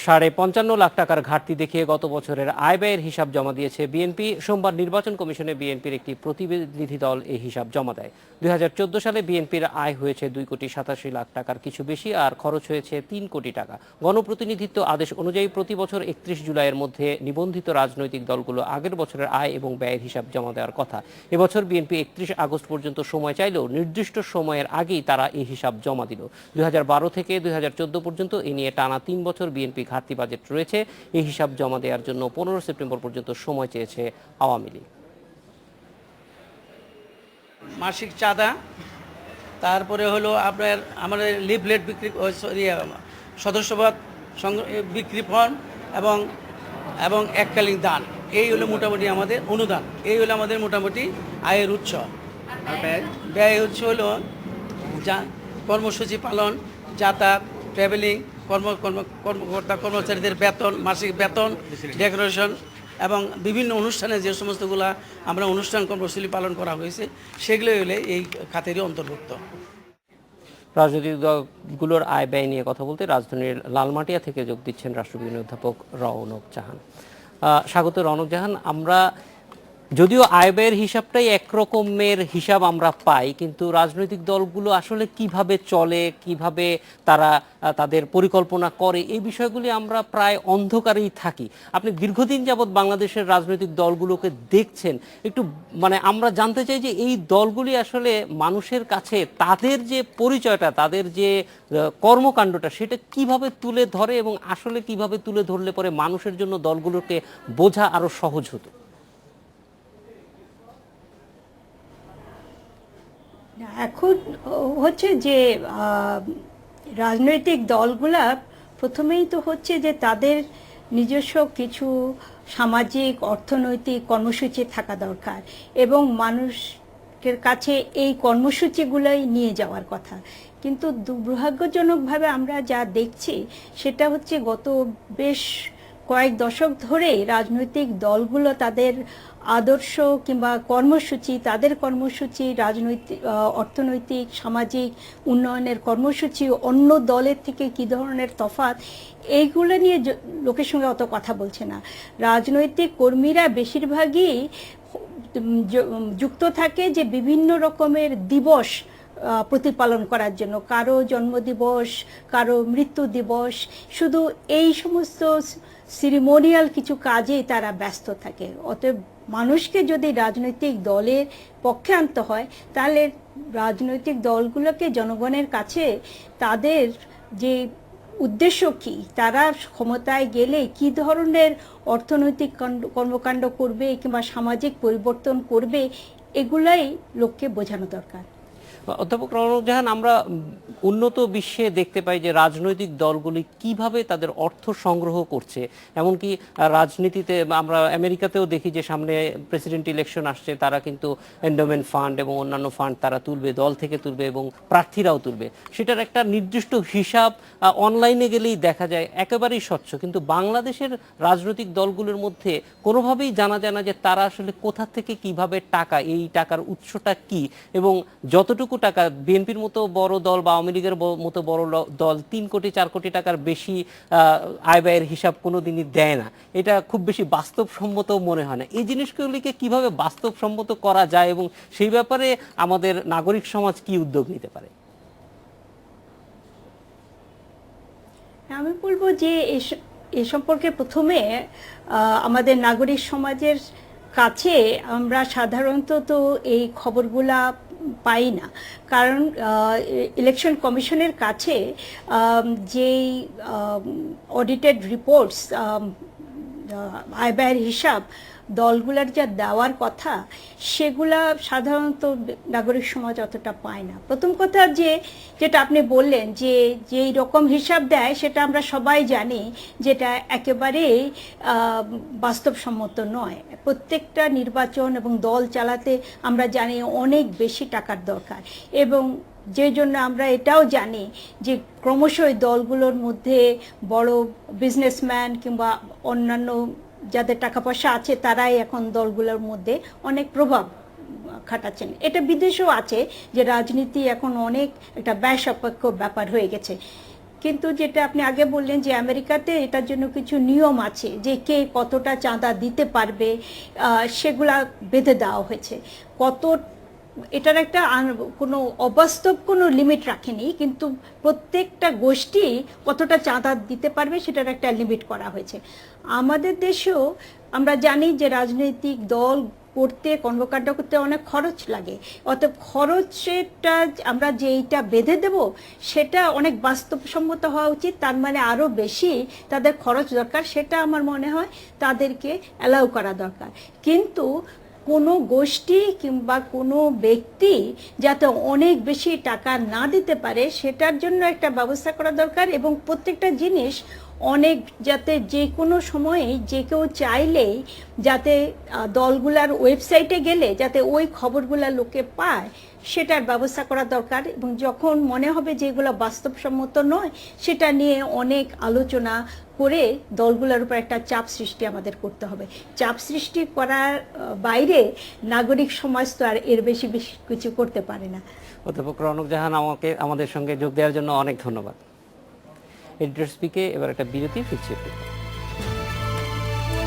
৫.৫ লাখ টাকার ঘাটতি দেখিয়ে গত বছরের আয় ব্যয়ের হিসাব জমা দিয়েছে বিএনপি। সোমবার নির্বাচন কমিশনে বিএনপির একটি প্রতিনিধি দল এই হিসাব জমা দেয়। ২০১৪ সালে বিএনপির আয় হয়েছে ২,৮৭ লাখ টাকার কিছু বেশি, আর খরচ হয়েছে ৩ কোটি টাকা। গণপ্রতিনিধিত্ব আদেশ অনুযায়ী প্রতি বছর ৩১ জুলাইয়ের মধ্যে নিবন্ধিত রাজনৈতিক দলগুলো আগের বছরের আয় এবং ব্যয়ের হিসাব জমা দেওয়ার কথা। এবছর বিএনপি ৩১ আগস্ট পর্যন্ত সময় চাইলেও নির্দিষ্ট সময়ের আগেই তারা এই হিসাব জমা দিল। ২০১২ থেকে ২০১৪ পর্যন্ত এ নিয়ে টানা ৩ বছর বিএনপি ঘাটতি বাজেট রয়েছে। এই হিসাব জমা দেওয়ার জন্য ১৫ সেপ্টেম্বর পর্যন্ত সময় চেয়েছে আওয়ামী লীগ। মাসিক চাঁদা, তারপরে হলো আপনার আমাদের লিফলেট বিক্রি, সদস্যপদ বিক্রি ফর্ম এবং এককালীন দান, এই হলো মোটামুটি আমাদের অনুদান, এই হলো আমাদের মোটামুটি আয়ের উৎস। ব্যয় উৎস হলো কর্মসূচি পালন, যাতায়াত, ট্রাভেলিং, কর্মকর্তা কর্মচারীদের বেতন, মাসিক বেতন, ডেকোরেশন এবং বিভিন্ন অনুষ্ঠানে যে সমস্তগুলো আমরা অনুষ্ঠান কর্মসূচি পালন করা হয়েছে সেগুলো হলে এই খাতেরই অন্তর্ভুক্ত। রাজনৈতিক দলগুলোর আয় ব্যয় নিয়ে কথা বলতে রাজধানীর লালমাটিয়া থেকে যোগ দিচ্ছেন রাষ্ট্রবিজ্ঞানী অধ্যাপক রওনক জাহান। স্বাগত রওনক জাহান। আমরা যদিও আয় ব্যয়ের হিসাবটাই একরকমের হিসাব আমরা পাই, কিন্তু রাজনৈতিক দলগুলো আসলে কিভাবে চলে, কিভাবে তারা তাদের পরিকল্পনা করে, এই বিষয়গুলি আমরা প্রায় অন্ধকারেই থাকি। আপনি দীর্ঘদিন যাবৎ বাংলাদেশের রাজনৈতিক দলগুলোকে দেখছেন, একটু আমরা জানতে চাই যে এই দলগুলি আসলে মানুষের কাছে তাদের যে পরিচয়টা, তাদের যে কর্মকাণ্ডটা, সেটা কিভাবে তুলে ধরে এবং আসলে কিভাবে তুলে ধরলে পরে মানুষের জন্য দলগুলোকে বোঝা আরো সহজ হতো। এখন হচ্ছে যে রাজনৈতিক দলগুলা প্রথমেই তো হচ্ছে যে তাদের নিজস্ব কিছু সামাজিক অর্থনৈতিক কর্মসূচি থাকা দরকার এবং মানুষের কাছে এই কর্মসূচিগুলোই নিয়ে যাওয়ার কথা। কিন্তু দুর্ভাগ্যজনকভাবে আমরা যা দেখছি সেটা হচ্ছে গত বেশ কয়েক দশক ধরে রাজনৈতিক দলগুলো তাদের আদর্শ কিংবা কর্মসূচি, তাদের কর্মসূচি, রাজনৈতিক অর্থনৈতিক সামাজিক উন্নয়নের কর্মসূচি অন্য দলের থেকে কী ধরনের তফাৎ, এইগুলো নিয়ে লোকের সঙ্গে অত কথা বলছে না। রাজনৈতিক কর্মীরা বেশিরভাগই যুক্ত থাকে যে বিভিন্ন রকমের দিবস প্রতিপালন করার জন্য, কারো জন্মদিবস, কারো মৃত্যু দিবস, শুধু এই সমস্ত সিরিমোনিয়াল কিছু কাজেই তারা ব্যস্ত থাকে। অতএব মানুষকে যদি রাজনৈতিক দলের পক্ষে আনতে হয় তাহলে রাজনৈতিক দলগুলোকে জনগণের কাছে তাদের যে উদ্দেশ্য কি, তারা ক্ষমতায় গেলে কি ধরনের অর্থনৈতিক কর্মকাণ্ড করবে কিংবা সামাজিক পরিবর্তন করবে, এগুলাই লোককে বোঝানো দরকার। অধ্যাপক রওনক জাহান, আমরা উন্নত বিশ্বে দেখতে পাই যে রাজনৈতিক দলগুলি কিভাবে তাদের অর্থ সংগ্রহ করছে। এমনকি রাজনীতিতে আমরা আমেরিকাতেও দেখি যে সামনে প্রেসিডেন্ট ইলেকশন আসছে, তারা কিন্তু এন্ডোমেন্ট ফান্ড এবং অন্যান্য ফান্ড তারা তুলবে, দল থেকে তুলবে এবং প্রার্থীরাও তুলবে। সেটার একটা নির্দিষ্ট হিসাব অনলাইনে গেলেই দেখা যায়, একেবারেই স্বচ্ছ। কিন্তু বাংলাদেশের রাজনৈতিক দলগুলোর মধ্যে কোনোভাবেই জানা যায় না যে তারা আসলে কোথা থেকে কিভাবে টাকা, এই টাকার উৎসটা কি, এবং যতটুকু টাকা বিএনপির মতো বড় দল বা আওয়ামী লীগের মতো বড় দল ৩ কোটি ৪ কোটি টাকার বেশি আয় ব্যয়ের হিসাব কোনোদিনই দেয় না। এটা খুব বেশি বাস্তবসম্মত মনে হয় না। এই জিনিসগুলিকে কিভাবে বাস্তবসম্মত করা যায় এবং সেই ব্যাপারে আমাদের নাগরিক সমাজ কি উদ্যোগ নিতে পারে? আমি বলবো যে এ সম্পর্কে প্রথমে আমাদের নাগরিক সমাজের কাছে আমরা সাধারণত তো এই খবরগুলা পাই না, কারণ ইলেকশন কমিশনের কাছে যেই অডিটেড রিপোর্টস, আয় ব্যয়ের হিসাব দলগুলার যা দেওয়ার কথা, সেগুলা সাধারণত নাগরিক সমাজ অতটা পায় না। প্রথম কথা যেটা আপনি বললেন যে যেই রকম হিসাব দেয় সেটা আমরা সবাই জানি যেটা একেবারেই বাস্তবসম্মত নয়। প্রত্যেকটা নির্বাচন এবং দল চালাতে আমরা জানি অনেক বেশি টাকার দরকার, এবং যে জন্য আমরা এটাও জানি যে ক্রমশই দলগুলোর মধ্যে বড় বিজনেসম্যান কিংবা অন্যান্য যাদের টাকা পয়সা আছে তারাই এখন দলগুলোর মধ্যে অনেক প্রভাব খাটাচ্ছেন। এটা বিদেশেও আছে যে রাজনীতি এখন অনেক একটা ব্যয় সাপেক্ষ ব্যাপার হয়ে গেছে। কিন্তু যেটা আপনি আগে বললেন যে আমেরিকাতে এটার জন্য কিছু নিয়ম আছে যে কে কতটা চাঁদা দিতে পারবে, সেগুলা বেঁধে দেওয়া হয়েছে। কত এটার একটা কোনো অবাস্তব কোনো লিমিট রাখেনি, কিন্তু প্রত্যেকটা গোষ্ঠী কতটা চাঁদা দিতে পারবে সেটার একটা লিমিট করা হয়েছে। আমাদের দেশেও আমরা জানি যে রাজনৈতিক দল করতে, কর্মকাণ্ড করতে অনেক খরচ লাগে, অতএব খরচটা আমরা যেইটা বেঁধে দেব সেটা অনেক বাস্তবসম্মত হওয়া উচিত। তার মানে আরও বেশি তাদের খরচ দরকার, সেটা আমার মনে হয় তাদেরকে অ্যালাউ করা দরকার। কিন্তু কোনো গোষ্ঠী কিংবা কোনো ব্যক্তি যাতে অনেক বেশি টাকা না দিতে পারে সেটার জন্য একটা ব্যবস্থা করা দরকার, এবং প্রত্যেকটা জিনিস অনেক যাতে যে কোনো সময়ে যে কেউ চাইলেই যাতে দলগুলার ওয়েবসাইটে গেলে যাতে ওই খবরগুলা লোকে পায় সেটার ব্যবস্থা করা দরকার। এবং যখন মনে হবে যে এগুলো বাস্তবসম্মত নয় সেটা নিয়ে অনেক আলোচনা করে দলগুলোর উপর একটা চাপ সৃষ্টি আমাদের করতে হবে। চাপ সৃষ্টি করার বাইরে নাগরিক সমাজ তো আর এর বেশি বেশি কিছু করতে পারে না। অধ্যাপক রওনক জাহান, আমাদের সঙ্গে যোগ দেওয়ার জন্য অনেক ধন্যবাদ। এডিটর স্পিকে এবার একটা বিরতি, ফিরছি।